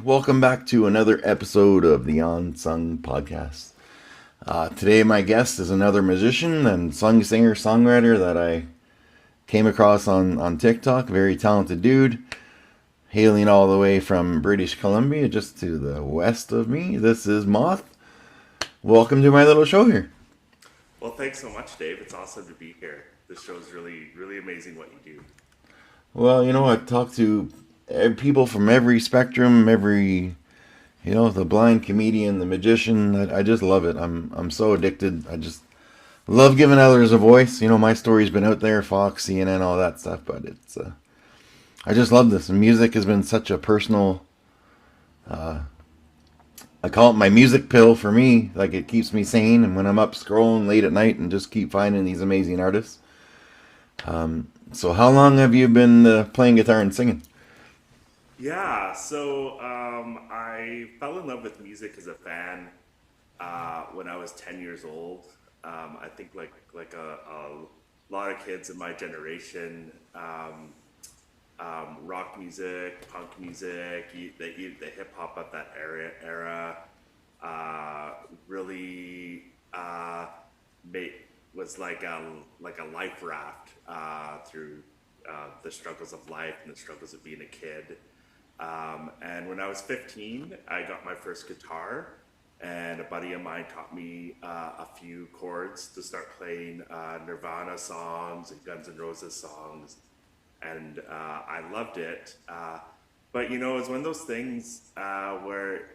welcome back to another episode of the Unsung Podcast. Today, my guest is another musician and singer-songwriter that I came across on TikTok. Very talented dude, hailing all the way from British Columbia, just to the west of me. This is Moth. Welcome to my little show here. Well, thanks so much, Dave. It's awesome to be here. This show is really, really amazing what you do. Well, I talk to people from every spectrum, the blind comedian, the magician. I just love it. I'm so addicted. I just love giving others a voice. My story's been out there, Fox, CNN, all that stuff. But I just love this. And music has been such a personal. I call it my music pill for me. Like, it keeps me sane. And when I'm up scrolling late at night and just keep finding these amazing artists. So how long have you been playing guitar and singing? Yeah, so I fell in love with music as a fan when I was 10 years old. I think like a lot of kids in my generation, rock music, punk music, the hip hop of that era really made was like a life raft through the struggles of life and the struggles of being a kid. And when I was 15, I got my first guitar, and a buddy of mine taught me a few chords to start playing Nirvana songs and Guns N' Roses songs, and I loved it. But it's one of those things where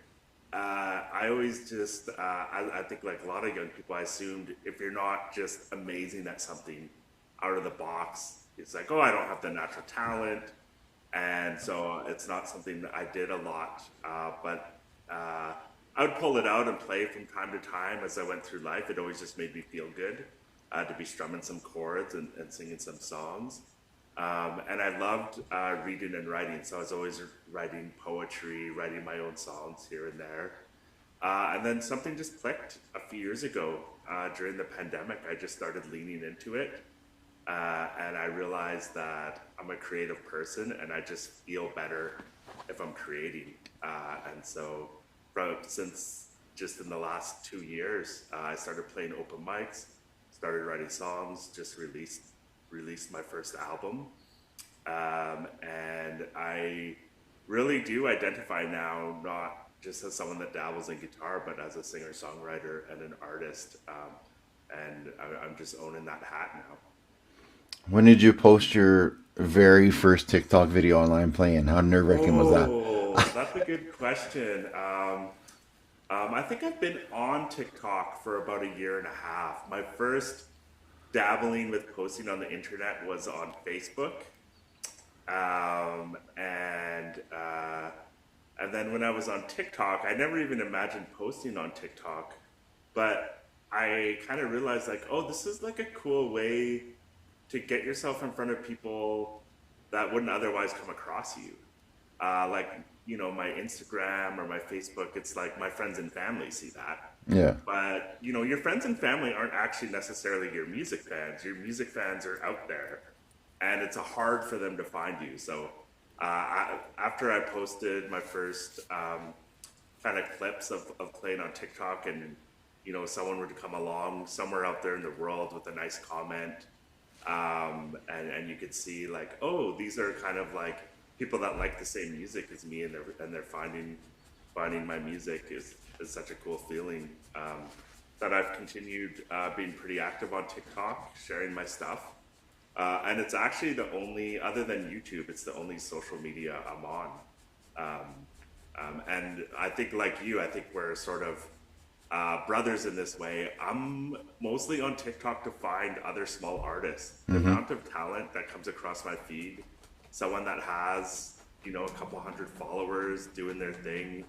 I always just, I think like a lot of young people, I assumed if you're not just amazing at something out of the box, it's like, oh, I don't have the natural talent. And so it's not something that I did a lot, but I would pull it out and play from time to time as I went through life. It always just made me feel good to be strumming some chords and singing some songs. And I loved reading and writing, so I was always writing poetry, writing my own songs here and there. And then something just clicked a few years ago during the pandemic. I just started leaning into it. And I realized that I'm a creative person and I just feel better if I'm creating. And so since just in the last 2 years, I started playing open mics, started writing songs, just released my first album. And I really do identify now, not just as someone that dabbles in guitar, but as a singer-songwriter and an artist. And I'm just owning that hat now. When did you post your very first TikTok video online playing? How nerve-wracking was that? Oh, that's a good question. I think I've been on TikTok for about a year and a half. My first dabbling with posting on the internet was on Facebook. And then when I was on TikTok, I never even imagined posting on TikTok, but I kind of realized like, oh, this is like a cool way to get yourself in front of people that wouldn't otherwise come across you. My Instagram or my Facebook, it's like my friends and family see that. Yeah. But, your friends and family aren't actually necessarily your music fans. Your music fans are out there, and it's hard for them to find you. So after I posted my first kind of clips of playing on TikTok and, someone were to come along somewhere out there in the world with a nice comment, and you could see like, oh, these are kind of like people that like the same music as me, and they're finding my music is such a cool feeling. That I've continued being pretty active on TikTok, sharing my stuff, and it's actually the only, other than YouTube, it's the only social media I'm on. And I think like you, I think we're sort of brothers in this way. I'm mostly on TikTok to find other small artists. The amount of talent that comes across my feed, someone that has, a couple hundred followers doing their thing,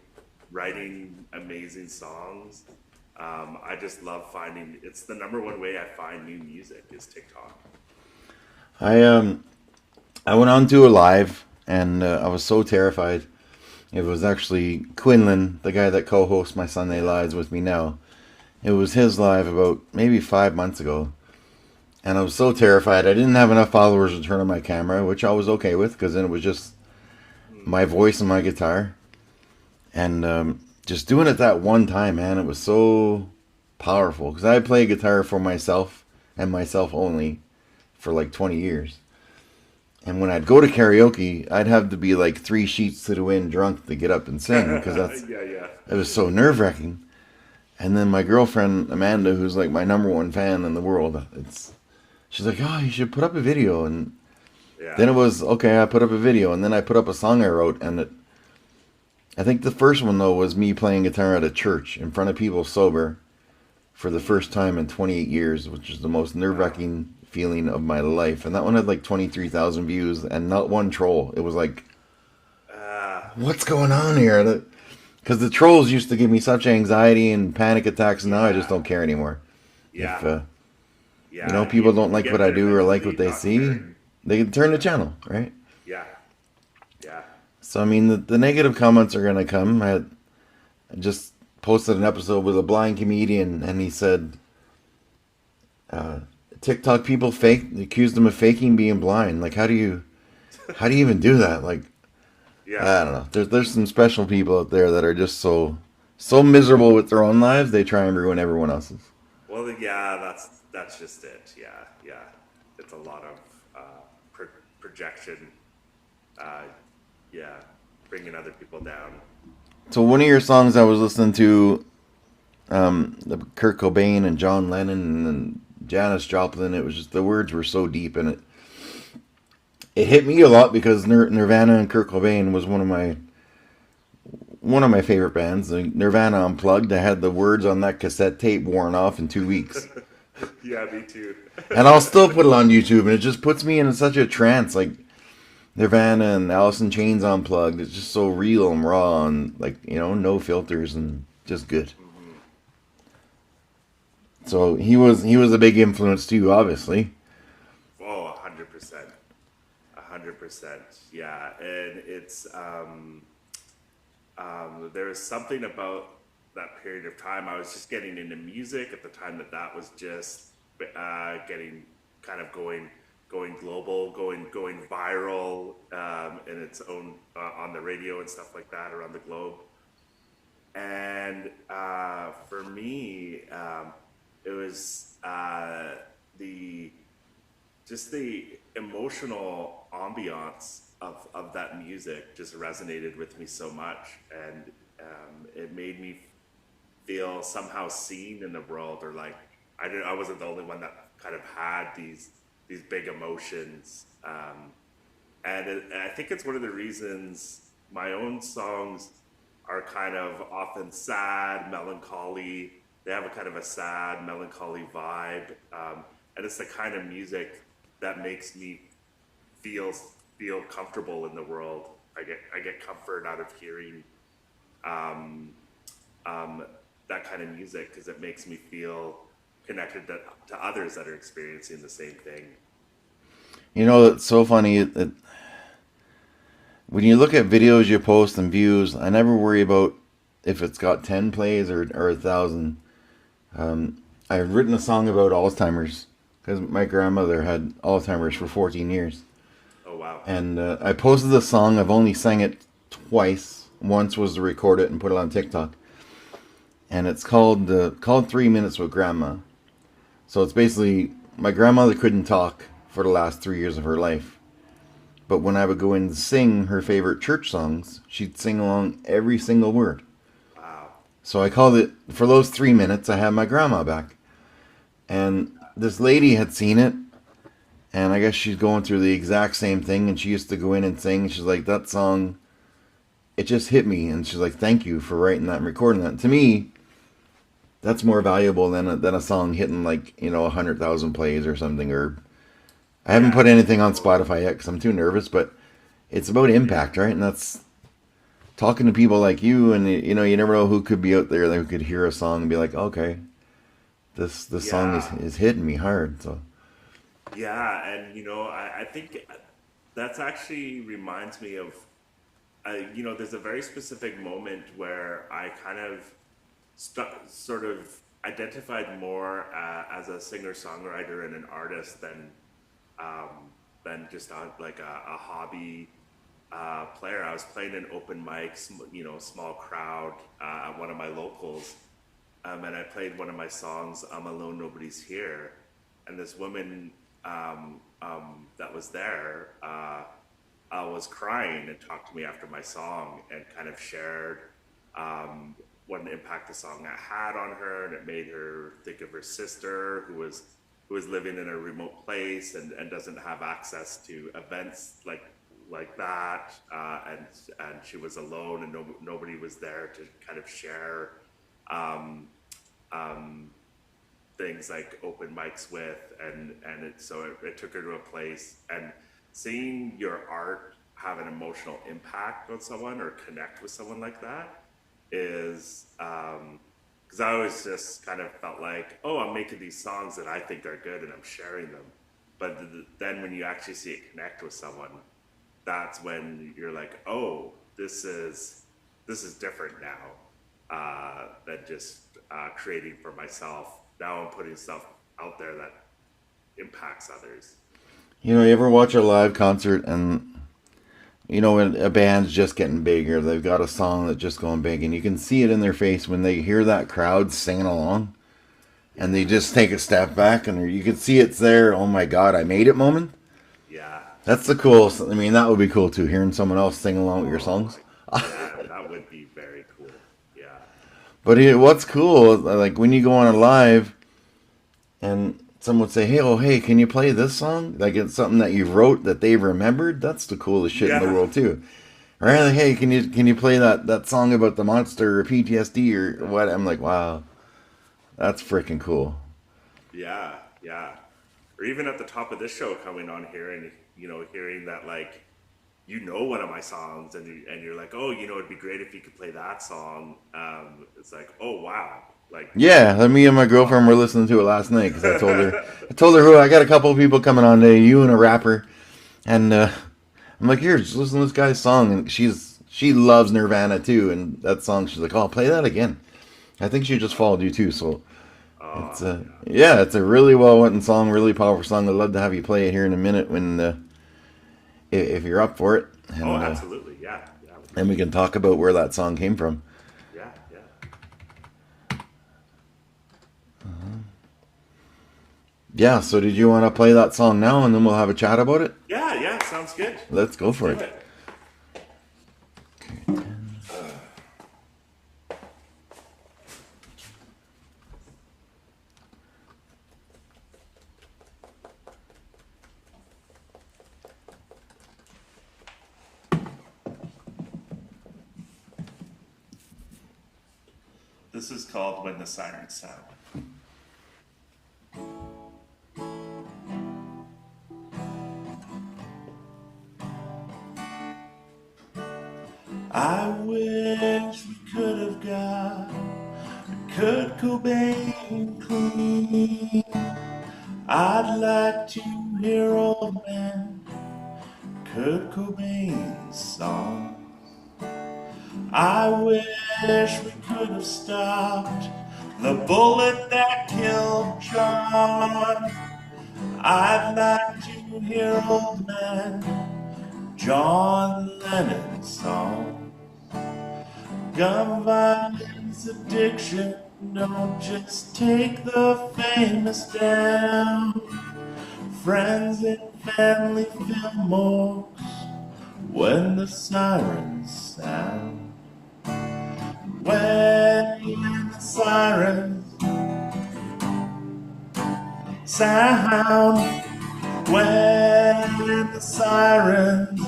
writing amazing songs. I just love finding, it's the number one way I find new music is TikTok. I went on to a live and I was so terrified. It was actually Quinlan, the guy that co-hosts my Sunday Lives with me now. It was his live about maybe 5 months ago. And I was so terrified. I didn't have enough followers to turn on my camera, which I was okay with because then it was just my voice and my guitar. And just doing it that one time, man, it was so powerful. Because I play guitar for myself and myself only for like 20 years. And when I'd go to karaoke, I'd have to be like 3 sheets to the wind drunk to get up and sing because Yeah, yeah. it was so nerve wracking. And then my girlfriend Amanda, who's like my number one fan in the world, she's like, "Oh, you should put up a video." And Yeah. then it was okay. I put up a video, and then I put up a song I wrote, and I think the first one though was me playing guitar at a church in front of people sober for the first time in 28 years, which is the most nerve Wow. wracking feeling of my life. And that one had like 23,000 views and not one troll. It was like, Uh, what's going on here? Because the trolls used to give me such anxiety and panic attacks, and now I just yeah. don't care anymore. If Yeah. Yeah. people don't You like get what I rid of do or like what mentally they not see, caring. they can turn the channel, right? Yeah. Yeah. So I mean, the negative comments are gonna come. I just posted an episode with a blind comedian, and he said, uh, "TikTok people accused him of faking being blind. Like, how do you even do that? Like, Yeah. I don't know. There's some special people out there that are just so miserable with their own lives, they try and ruin everyone else's." Well, yeah, that's just it. Yeah, yeah. It's a lot of projection. Uh, yeah, bringing other people down. So one of your songs I was listening to, the Kurt Cobain and John Lennon and Janis Joplin. It was just the words were so deep, and it hit me a lot because Nirvana and Kurt Cobain was one of my favorite bands. Nirvana Unplugged. I had the words on that cassette tape worn off in 2 weeks, Yeah, me too. and I'll still put it on YouTube, and it just puts me in such a trance. Like Nirvana and Alice in Chains Unplugged. It's just so real and raw and like no filters and just good. Hmm. So he was a big influence to you, obviously. Oh, 100%. 100%. Yeah, and it's there was something about that period of time. I was just getting into music at the time that was just getting kind of going global, going viral in its own on the radio and stuff like that around the globe. And for me, it was the just the emotional ambiance of that music just resonated with me so much, and it made me feel somehow seen in the world, or like I wasn't the only one that kind of had these big emotions, and I think it's one of the reasons my own songs are kind of often sad, melancholy. They have a kind of a sad, melancholy vibe, and it's the kind of music that makes me feel feel comfortable in the world. I get comfort out of hearing um, um, that kind of music because it makes me feel connected to others that are experiencing the same thing. It's so funny that when you look at videos you post and views, I never worry about if it's got 10 plays or 1,000. I've written a song about Alzheimer's because my grandmother had Alzheimer's for 14 years. Oh wow. And I posted the song. I've only sang it twice. Once was to record it and put it on TikTok. And it's called 3 Minutes with Grandma. So it's basically my grandmother couldn't talk for the last 3 years of her life. But when I would go in and sing her favorite church songs, she'd sing along every single word. Wow. So I called it, for those 3 minutes, I had my grandma back. And this lady had seen it, and I guess she's going through the exact same thing, and she used to go in and sing, and she's like, that song, it just hit me, and she's like, thank you for writing that and recording that. To me, that's more valuable than a song hitting like, 100,000 plays or something, or I haven't Yeah. put anything on Spotify yet because I'm too nervous, but it's about impact, right? And that's talking to people like you, and you never know who could be out there that could hear a song and be like, okay, this song is Yeah. is hitting me hard. So Yeah, and I think that's actually reminds me of there's a very specific moment where I kind of sort of identified more as a singer songwriter and an artist than just like a hobby player. I was playing an open mic, small crowd at one of my locals, and I played one of my songs, "I'm Alone, Nobody's Here," and this woman that was there was crying and talked to me after my song and kind of shared what an impact the song had on her, and it made her think of her sister who was living in a remote place and doesn't have access to events like that, and she was alone and nobody was there to kind of share um, um, things like open mics with, and it took her to a place, and seeing your art have an emotional impact on someone or connect with someone like that is because I always just kind of felt like, oh, I'm making these songs that I think are good and I'm sharing them, but then when you actually see it connect with someone, that's when you're like, oh, this is different now than just creating for myself. Now I'm putting stuff out there that impacts others. You know, you ever watch a live concert and you know when a band's just getting bigger, they've got a song that's just going big, and you can see it in their face when they hear that crowd singing along, and they just take a step back, and you can see it's there. Oh my God, I made it moment. Yeah. That's the coolest. I mean, that would be cool too, hearing someone else sing along with your songs. Yeah, that would be very cool. Yeah. But what's cool, like when you go on a live and someone would say, "Hey, oh, hey, can you play this song?" Like it's something that you wrote that they've remembered. That's the coolest shit in the Yeah. world too. Right? Like, hey, can you play that song about the monster or PTSD or what? I'm like, wow, that's freaking cool. Yeah. Yeah. Or even at the top of this show coming on here and hearing that, like, one of my songs, and you're like, oh, it'd be great if you could play that song. It's like, oh wow, like, Yeah, me and my girlfriend were listening to it last night because I told her who I got a couple of people coming on today, you and a rapper, and I'm like, here, just listen to this guy's song, and she loves Nirvana too, and that song, she's like, oh, play that again. I think she just followed you too, so it's yeah. yeah, it's a really well written song, really powerful song. I'd love to have you play it here in a minute when if you're up for it, Oh, and absolutely. Yeah. Yeah. and we can talk about where that song came from. Yeah. Yeah. Yeah, so did you want to play that song now, and then we'll have a chat about it? Yeah. Yeah. Sounds good. Let's go Let's for do it. it. This is called "When the Sirens Sound." I wish we could have got Kurt Cobain clean. I'd like to hear old man Kurt Cobain's song. I wish we could have stopped the bullet that killed John. I'd like to hear old man John Lennon's song. Gun violence addiction don't just take the famous down. Friends and family feel more when the sirens sound. When the sirens sound. When the sirens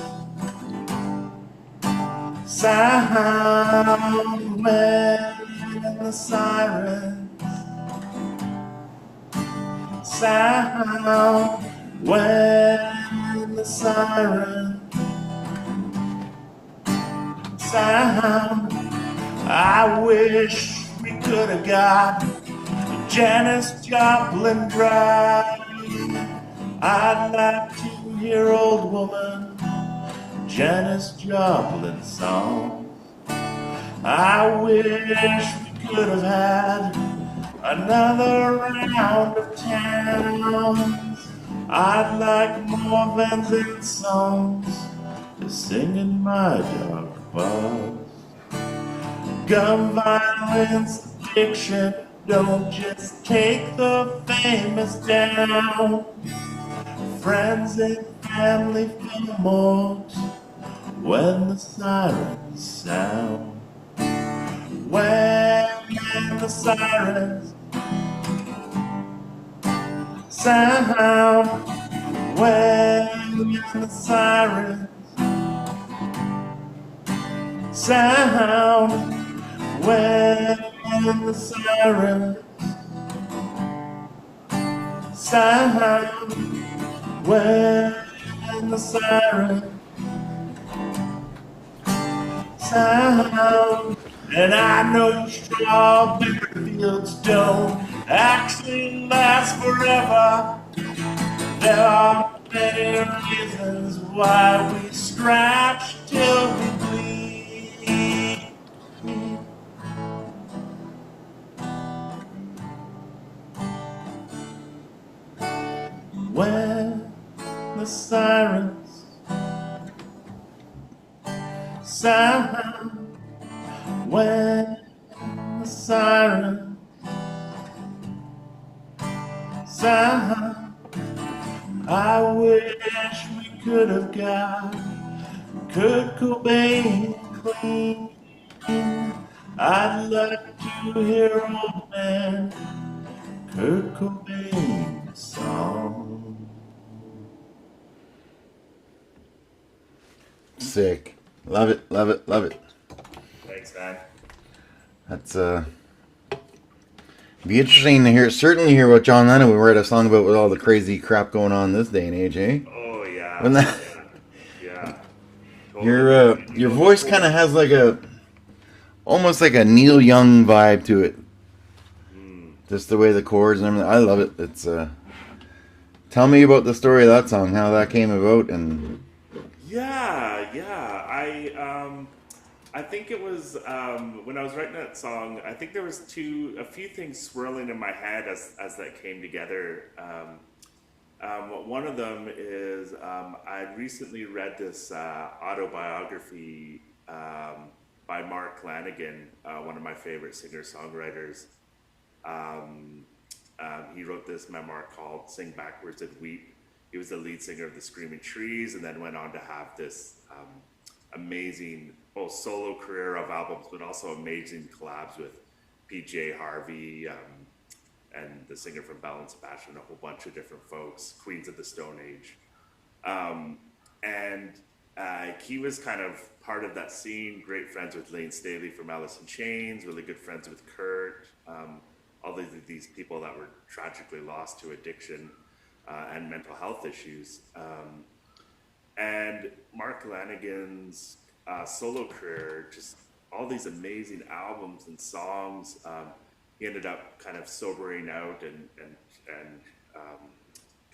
sound. When the sirens sound. When the sirens sound. I wish we could have got Janis Joplin dry. I'd like to hear old woman Janis Joplin's song. I wish we could have had another round of towns. I'd like more Van Zandt songs singing my dark bars. Gun violence, addiction, don't just take the famous down. Friends and family feel more when the sirens sound. When the sirens sound. When the sirens sound. When the sirens sound. When the sirens sound. And I know strawberry fields don't actually last forever. There are many reasons why we scratch till we bleed. When the sirens sound, when the sirens sound, I wish we could have got Kurt Cobain clean. I'd like to hear old man Kurt Cobain's song. Sick. Love it, love it, love it. Thanks, man. That's be interesting to hear. Certainly hear what John Lennon would write a song about with all the crazy crap going on this day and age, eh? Oh yeah. When that, Yeah. Totally. your voice kind of has like a almost like a Neil Young vibe to it. Just the way the chords and everything. I love it. It's tell me about the story of that song, how that came about, and I think it was when I was writing that song. I think there was a few things swirling in my head as that came together. One of them is I recently read this autobiography by Mark Lanigan, one of my favorite singer-songwriters. He wrote this memoir called "Sing Backwards and Weep." He was the lead singer of the Screaming Trees, and then went on to have this amazing both solo career of albums, but also amazing collabs with PJ Harvey and the singer from Bell and Sebastian, a whole bunch of different folks, Queens of the Stone Age. And he was kind of part of that scene, great friends with Lane Staley from Alice in Chains, really good friends with Kurt, all these people that were tragically lost to addiction and mental health issues. And Mark Lanigan's solo career, just all these amazing albums and songs. He ended up kind of sobering out and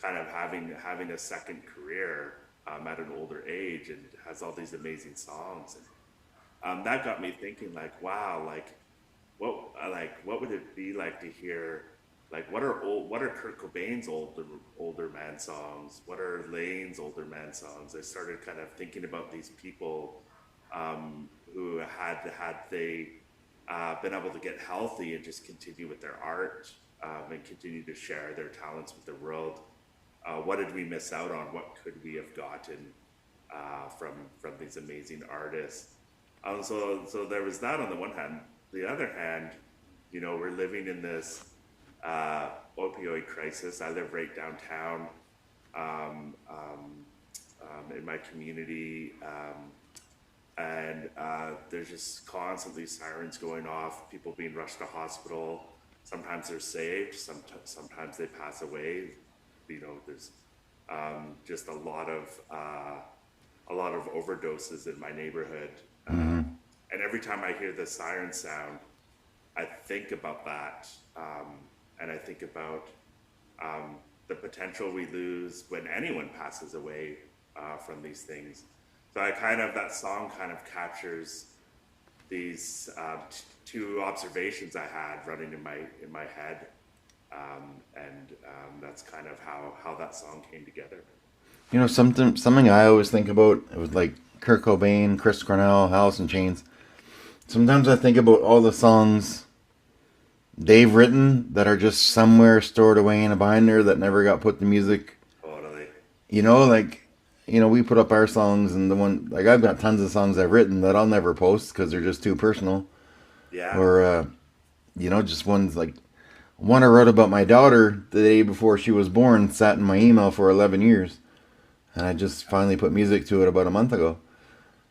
kind of having a second career at an older age, and has all these amazing songs. And that got me thinking, like, wow, what would it be like to hear, like, what are Kurt Cobain's older man songs? What are Lane's older man songs? I started kind of thinking about these people who had they been able to get healthy and just continue with their art and continue to share their talents with the world. What did we miss out on? What could we have gotten from these amazing artists? So there was that on the one hand. The other hand, we're living in this opioid crisis. I live right downtown in my community, and there's just constantly sirens going off, people being rushed to hospital. Sometimes they're saved, sometimes they pass away. There's just a lot of overdoses in my neighborhood. And every time I hear the siren sound, I think about that, and I think about the potential we lose when anyone passes away from these things. So that song kind of captures these two observations I had running in my head, and that's kind of how that song came together. You know, something I always think about, it was like Kurt Cobain, Chris Cornell, Alice in Chains. Sometimes I think about all the songs they've written that are just somewhere stored away in a binder that never got put to music. Totally. You know, like, we put up our songs, and the one, like, I've got tons of songs I've written that I'll never post because they're just too personal. Yeah. Or, just ones like one I wrote about my daughter the day before she was born, sat in my email for 11 years. And I just finally put music to it about a month ago.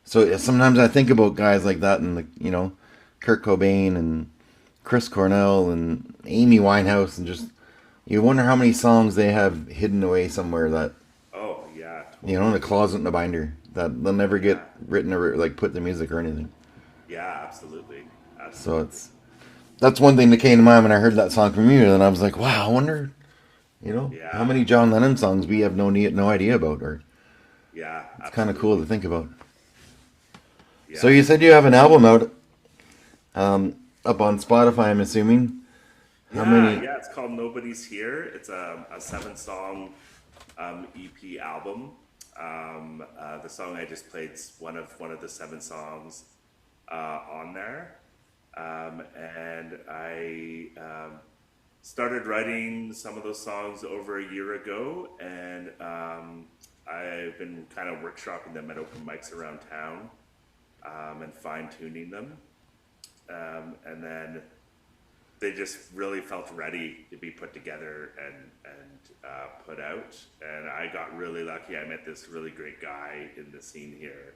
So sometimes I think about guys like that, and, Kurt Cobain and Chris Cornell and Amy Winehouse, and just, you wonder how many songs they have hidden away somewhere that, Oh yeah. Totally. in a closet in a binder that they'll never get Yeah. written or like put to music or anything. Yeah. Absolutely. So Absolutely. that's one thing that came to mind when I heard that song from you, and I was like, wow, I wonder, how Yeah. many John Lennon songs we have no idea about, or Yeah. it's kind of cool to Absolutely. think about. So Yeah. you said you have an album out, up on Spotify, I'm assuming. How Yeah. many? Yeah. It's called Nobody's Here. It's a 7 song EP album. The song I just played's one of the 7 songs on there. And I started writing some of those songs over a year ago, and I've been kind of workshopping them at open mics around town, and fine tuning them. And then they just really felt ready to be put together and put out. And I got really lucky. I met this really great guy in the scene here,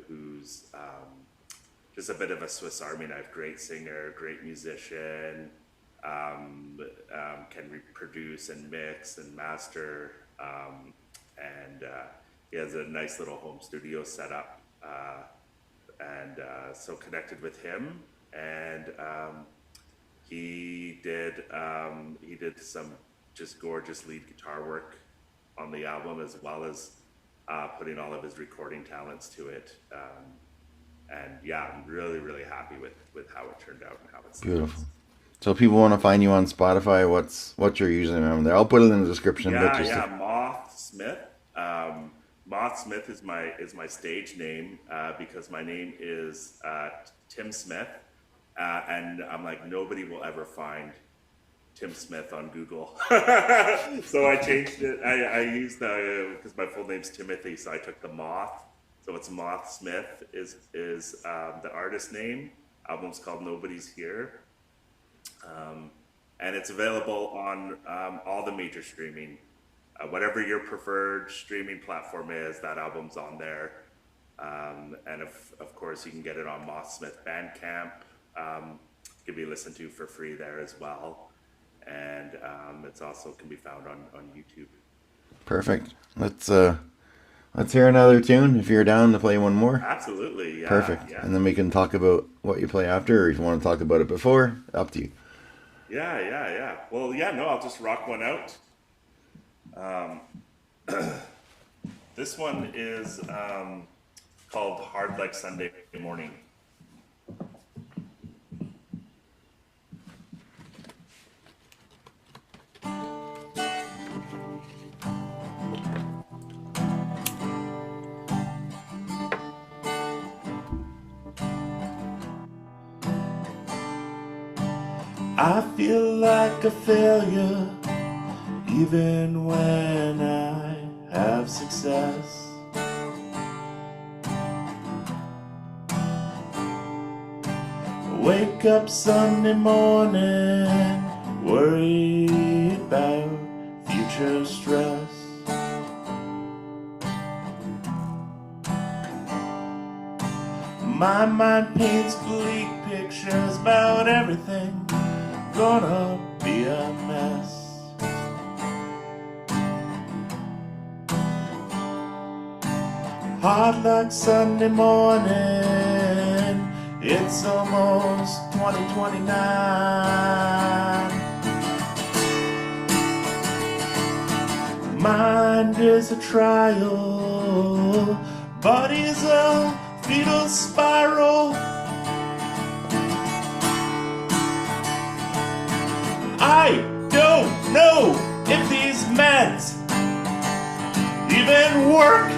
who's just a bit of a Swiss Army knife. Great singer, great musician, can reproduce and mix and master, and he has a nice little home studio set up. And so connected with him, and he did some just gorgeous lead guitar work on the album, as well as putting all of his recording talents to it. And yeah, I'm really really happy with how it turned out and how it Beautiful. sounds. So if people want to find you on Spotify, what's your username on there? I'll put it in the description, but Yeah, just yeah, Moth Smith. Moth Smith is my stage name, because my name is Tim Smith, and I'm like, nobody will ever find Tim Smith on Google. So I changed it. I used because my full name's Timothy, so I took the Moth. So it's Moth Smith is the artist name. Album's called Nobody's Here. And it's available on all the major streaming, whatever your preferred streaming platform is. That album's on there, and of course you can get it on Moth Smith Bandcamp. Can be listened to for free there as well, and it's also can be found on YouTube. perfect. Let's hear another tune if you're down to play one more. Absolutely, yeah, Perfect. yeah, And then we can talk about what you play after, or if you want to talk about it before, up to you. yeah. Well, yeah, no, I'll just rock one out. This one is called Hard Like Sunday Morning. I feel like a failure even when I have success. Wake up Sunday morning, worried about future stress. My mind paints bleak pictures about everything gonna be a mess. Hard like Sunday morning, it's almost 2029. Mind is a trial, body's a fetal spiral. I don't know if these meds work.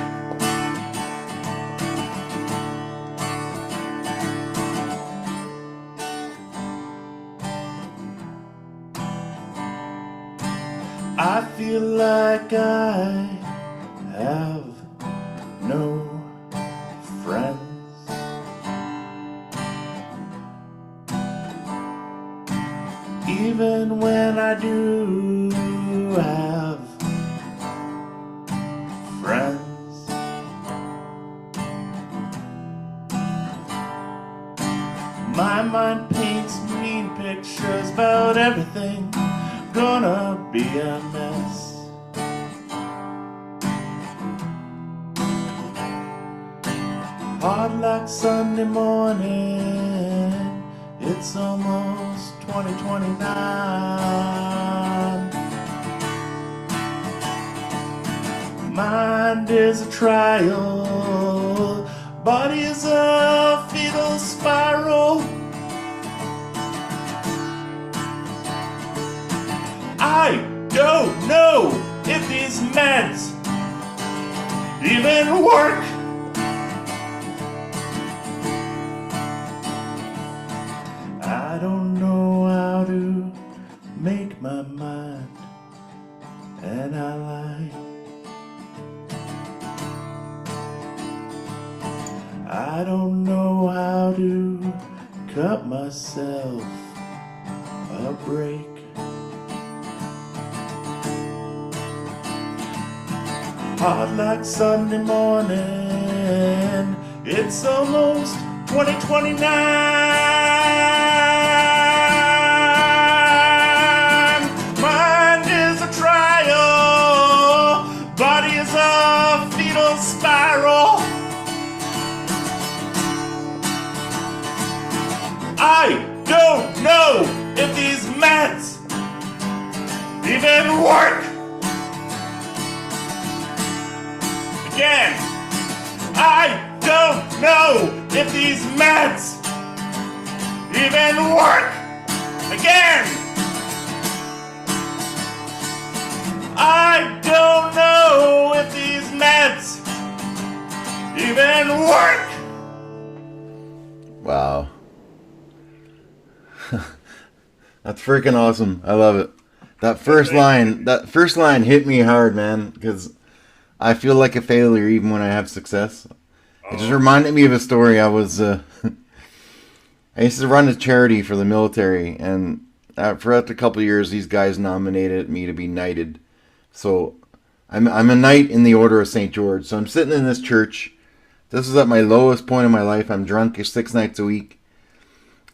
I feel like I have no friends. Even when I do have friends, my mind paints mean pictures about everything. Gonna be a mess. Hard like Sunday morning. It's almost 2029. Mind is a trial. Body is a fetal spiral. I don't know if these meds even work. I don't know how to make my mind, and I lie. I don't know how to cut myself a break. Hard like Sunday morning. It's almost 2029. Mind is a trial. Body is a fetal spiral. I don't know if these meds even work. Again, I don't know if these meds even work. Again, I don't know if these meds even work. Wow. That's freaking awesome. I love it. That first line hit me hard, man, because I feel like a failure even when I have success. It just reminded me of a story. I used to run a charity for the military, and throughout a couple of years, these guys nominated me to be knighted. So I'm a knight in the Order of St. George. So I'm sitting in this church. This is at my lowest point in my life. I'm drunk 6 nights a week.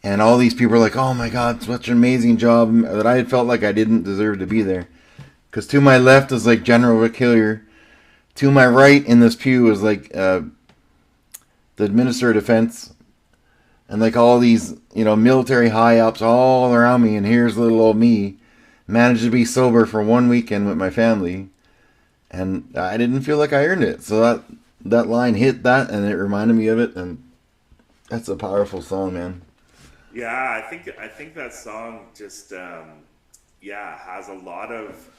And all these people are like, oh my God, such an amazing job, that I had felt like I didn't deserve to be there. Because to my left is like General Rick Hillier. To my right in this pew is like the Minister of Defense. And like all these, military high-ups all around me. And here's little old me. Managed to be sober for one weekend with my family. And I didn't feel like I earned it. So that line hit that, and it reminded me of it. And that's a powerful song, man. Yeah, I think that song just has a lot of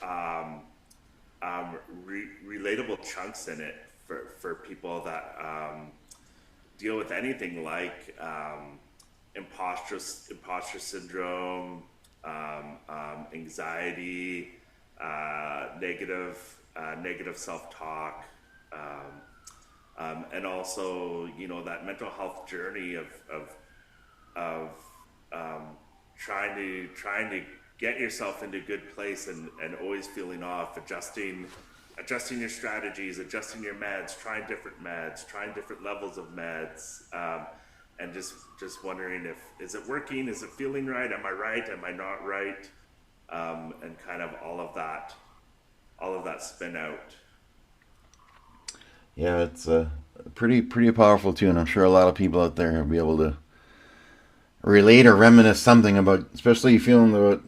relatable chunks in it for people that deal with anything like imposter syndrome, anxiety, negative self-talk, and also that mental health journey of trying to get yourself into a good place and always feeling off, adjusting your strategies, adjusting your meds, trying different levels of meds, and just wondering is it working, is it feeling right, am I right, am I not right, and kind of all of that spin out. Yeah, it's a pretty powerful tune. I'm sure a lot of people out there will be able to relate or reminisce something about, especially feeling about,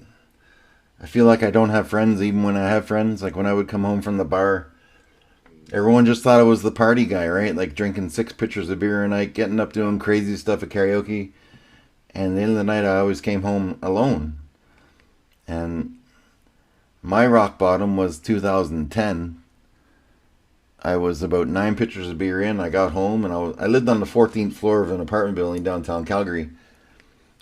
I feel like I don't have friends even when I have friends. Like when I would come home from the bar, everyone just thought I was the party guy, right? Like drinking 6 pitchers of beer a night, getting up doing crazy stuff at karaoke. And at the end of the night, I always came home alone. And my rock bottom was 2010. I was about 9 pitchers of beer in. I got home and I lived on the 14th floor of an apartment building downtown Calgary.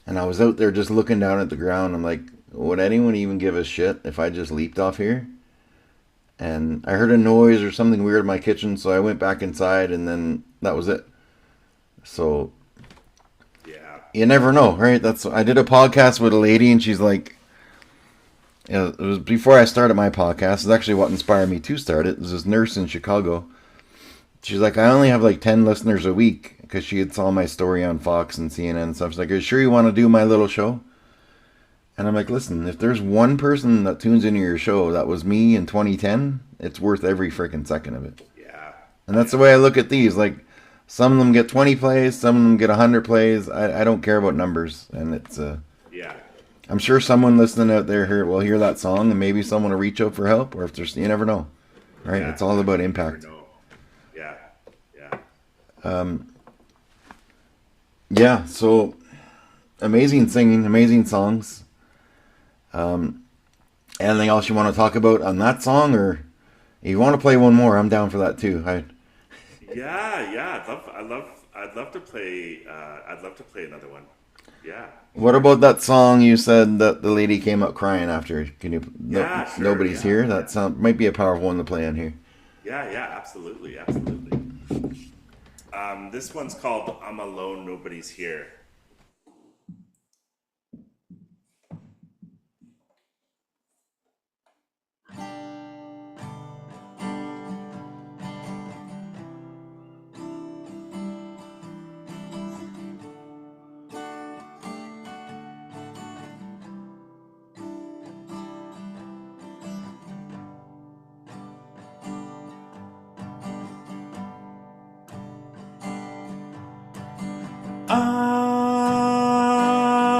And I was out there just looking down at the ground. I'm like, would anyone even give a shit if I just leaped off here? And I heard a noise or something weird in my kitchen, so I went back inside, and then that was it. So Yeah. you never know, right? I did a podcast with a lady, and she's like, it was before I started my podcast. It's actually what inspired me to start it. There's this nurse in Chicago. She's like, I only have like 10 listeners a week because she had saw my story on Fox and CNN and stuff. She's like, are you sure you want to do my little show? And I'm like, listen, if there's one person that tunes into your show that was me in 2010, it's worth every freaking second of it. Yeah. And that's the way I look at these. Like, some of them get 20 plays, some of them get 100 plays. I don't care about numbers. And it's, Yeah. I'm sure someone listening out there will hear that song and maybe someone will reach out for help. Or if there's, you never know. Right? Yeah. It's all about You impact. never know. Yeah. Yeah. Yeah, so amazing singing, amazing songs. Anything else you want to talk about on that song, or if you want to play one more, I'm down for that too. Yeah. I'd love to play. I'd love to play another one. Yeah. What about that song you said that the lady came up crying after? Can you? Yeah, sure, Nobody's yeah, here. That sound might be a powerful one to play on here. Yeah. Absolutely. This one's called "I'm Alone, Nobody's Here."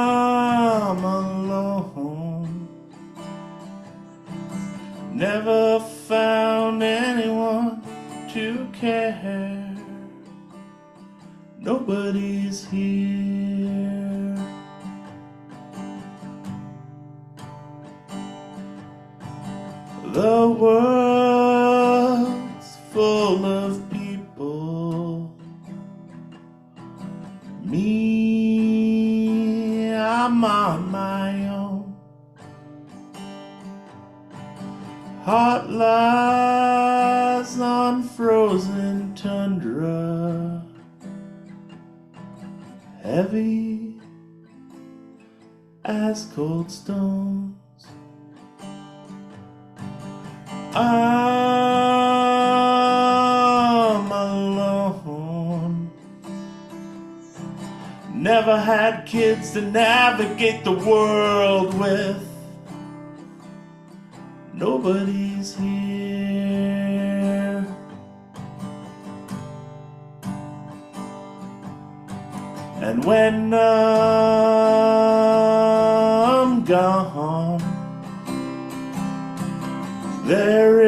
I'm alone. Never found anyone to care. Nobody's here. The world's full of people. Me, I'm on my own. Heart lies on frozen tundra, heavy as cold stones. I'm alone. Never had kids to navigate the world with. Nobody's here. And when I'm gone, there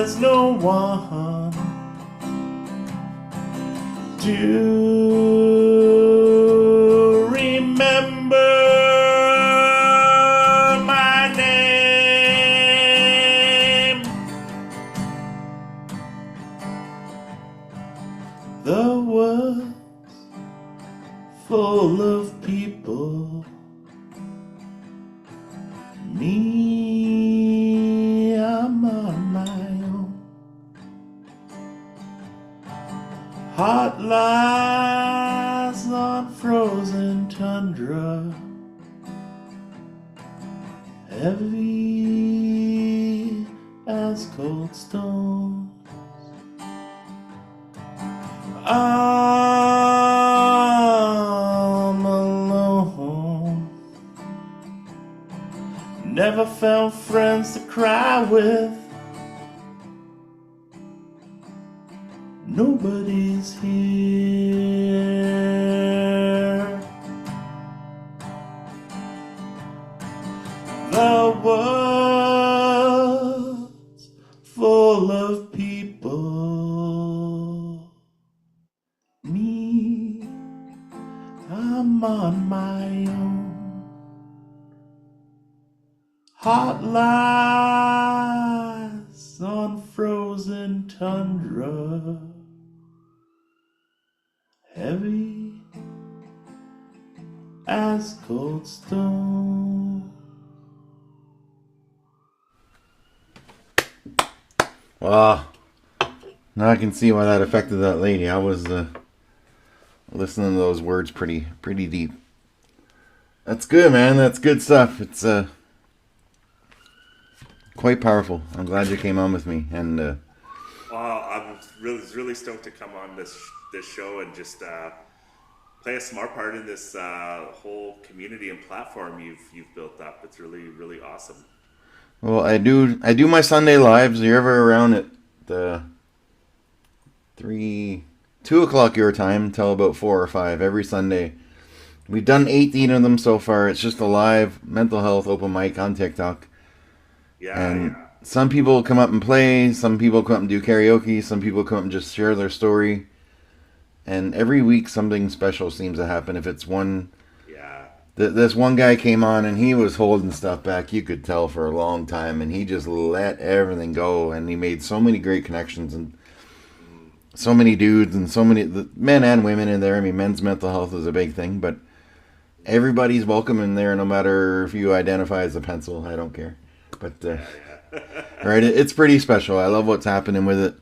is no one to remember my name. The world's full of people. Me, I'm on my own. Heart lies on frozen tundra, heavy as cold stones. I'm alone. Never found friends to cry with. Nobody's here. The world's full of people. Me, I'm on my own. Heart lies on frozen tundra, heavy as cold stone. Wow. Now I can see why that affected that lady. I was listening to those words pretty deep. That's good, man. That's good stuff. It's quite powerful. I'm glad you came on with me. And well, I'm really stoked to come on this show and just play a smart part in this whole community and platform you've built up. It's really awesome. well, I do my Sunday lives. You're ever around at the 2 o'clock your time till about 4 or 5 every Sunday. We've done 18 of them so far. It's just a live mental health open mic on TikTok. And some people come up and play. Some people come up and do karaoke. Some people come up and just share their story. And every week something special seems to happen. If it's one... This one guy came on and he was holding stuff back. You could tell for a long time. And he just let everything go. And he made so many great connections. And so many dudes and so many men and women in there. I mean, men's mental health is a big thing. But everybody's welcome in there, no matter if you identify as a pencil. I don't care. But right, it's pretty special. I love what's happening with it.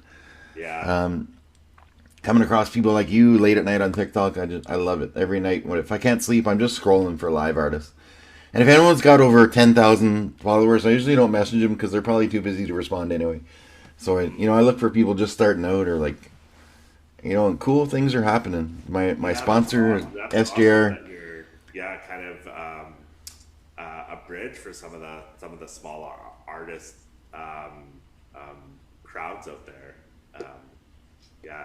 Coming across people like you late at night on TikTok, I love it. Every night, if I can't sleep, I'm just scrolling for live artists. And if anyone's got over 10,000 followers, I usually don't message them because they're probably too busy to respond anyway. So I look for people just starting out or like, cool things are happening. My sponsor, that's SJR. Awesome that you're, kind of a bridge for some of the smaller artist crowds out there.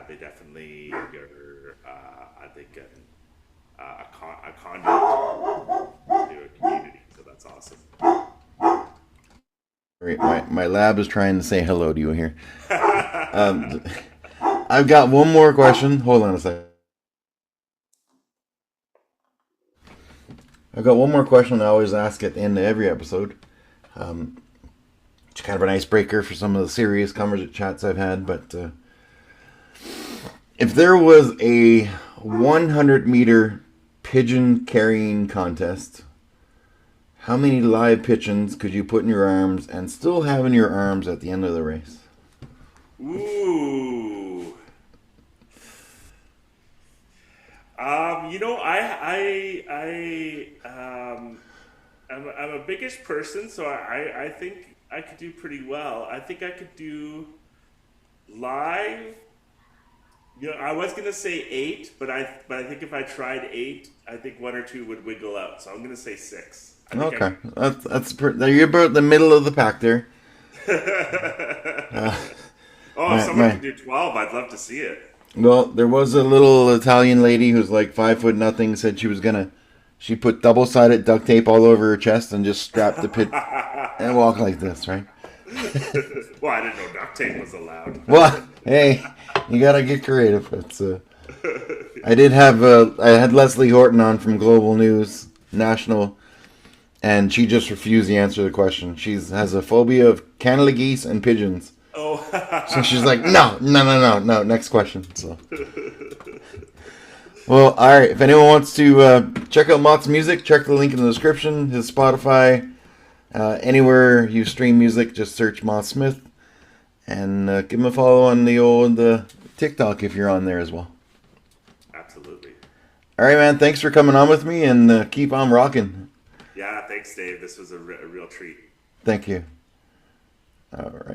They definitely are, I think, a conduit to a community. So that's awesome. Right, my lab is trying to say hello to you here. I've got one more question. Hold on a second. I've got one more question I always ask at the end of every episode. It's kind of an icebreaker for some of the serious chats I've had, but if there was a 100-meter pigeon carrying contest, how many live pigeons could you put in your arms and still have in your arms at the end of the race? Ooh. I'm a biggish person, so I think I could do pretty well. I think I could do live. I was gonna say 8, but I think if I tried 8, I think 1 or 2 would wiggle out. So I'm gonna say 6. Okay, you're about the middle of the pack there. If someone could do 12, I'd love to see it. Well, there was a little Italian lady who's like 5'0", said she put double-sided duct tape all over her chest and just strapped the pit and walked like this, right? Well, I didn't know duct tape was allowed. Well, hey, you gotta get creative. I had Leslie Horton on from Global News National, and she just refused to answer the question. She has a phobia of Canada geese and pigeons. Oh. So she's like, no, next question. So, well, all right. If anyone wants to check out Moth's music, check the link in the description. His Spotify, anywhere you stream music, just search Moth Smith, and give him a follow on the old TikTok if you're on there as well. Absolutely. All right, man. Thanks for coming on with me, and keep on rocking. Yeah, thanks, Dave. This was a real treat. Thank you. All right.